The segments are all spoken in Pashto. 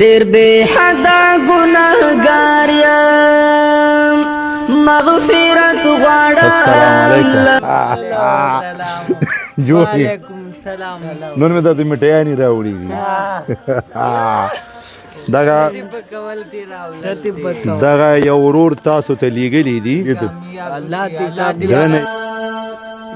ډېر بے حدا ګناهګار یم مغفرت غواړم جوړي نن مې د میټیانی راوړي دغه یو ورور تاسو ته لیږلی دي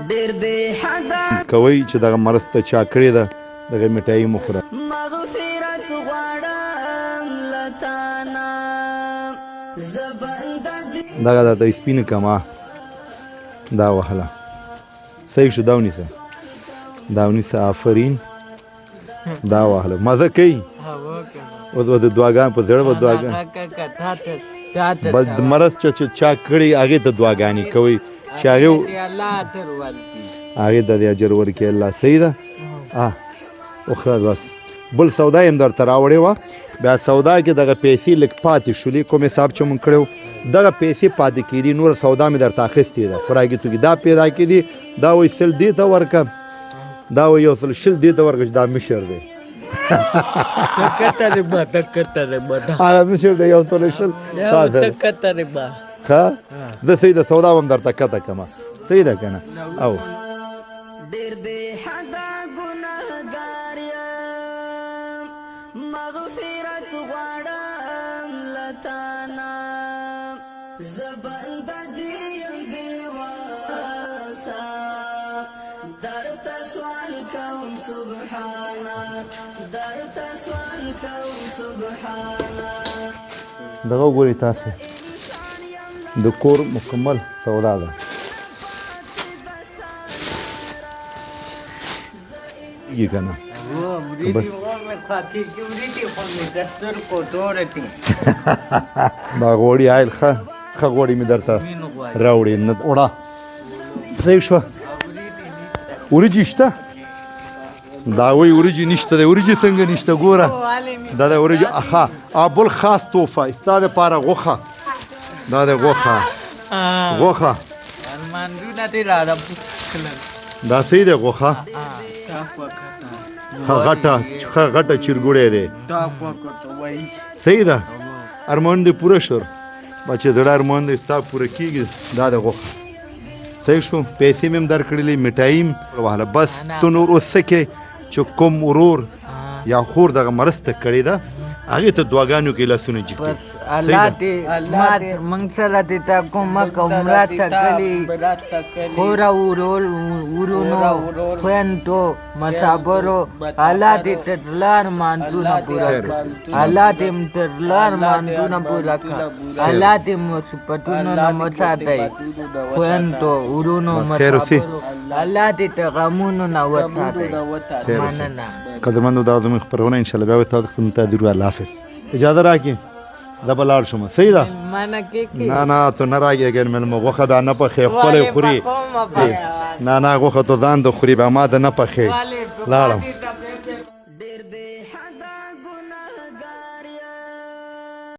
ډېر بے حدا کوي چې دغه مرض ته چا کړې ده دغه میټایي مه خوره مغفرت غواړم لتانا دغه د سپینه کما دا وهله صحیح شو دا ونیسه آفرین دا وهله مزه کوي اوس به د دعاګانې په زړه به دعاګانې بس د مرض چا کړي هغې ته دعاګانې کوئ چې هغې د دې اجر ورکړي الله صحیح ده وخره بس بل سودا یې هم درته راوړې وه بیا سودا کې دغه پیسې لږ پاتې شولې کوم حساب چې مونږ کړی و دغه پیسې پاتې کېدي نور سودا مې درته اخیستې ده خوراکي توکي دا پیدا کېدي دا وایي سل دې ته ورکړه دا وایي یو سل شل دې ته ورکړه چې دا مشر دی هغه مشر دی یو سل شل ښه زه صحیح ده سودا به هم درته کته کړمه صحیح ده که نه او ډېر بے حدا ګناهګار یم مغفرت غواړم لتانا زه بنده دې یم بېواسه درته سوال کوم سبحانه درته سوال کوم سبحانه دغه وګورئ تاسې د کور مکمل سودا ده یې که نه دا غوړي آیل ښه غوړي مې درته راوړي نه وړه صحیح شوه وریجې شته دا وایي وریجې نشته دی وریجې څنګه نشته ګوره دا د وریجې بل خاص توفه ستا دپاره غوښه دا د غوښه دا صحیح دی غوښه غټه چرګوړی دی صحیح ده ارمان دې پوره شو بچې زړه ارمان دې ستا پوره کېږي دا د غوښه صحیح شو پیسې مې هم درکړلې میټایي م وهله بس ته نور اوس څه کې چې کوم ورور یا خور دغه مرسته کړې ده هغې ته دعاګانو کې لاسونه جګ کړي الله دې موږ سره دې تا کومک او مرسته کړي خوره ورونو خویندو مسافرو الله دې تر لار مانځونه پوره کړي الله دې تر لار مانځونه پوره کړي الله دې مصیبتونو نه وساتئ خویندو ورونو مسافرو الله دې ته غمونو نه وساتئ مننه قدرمندو دا زموږ خپرونه انشاءالله بیا به ستاسو خدمت ته درود الله حافظ اجازه راکړي زه به لاړ شم صحیح ده نه ته نه راکېږې مېلمه غوښه بیا نه پخې ښکلی خوري نه غوښه ته ځان د خوري بیا ما د نه پخې لاړم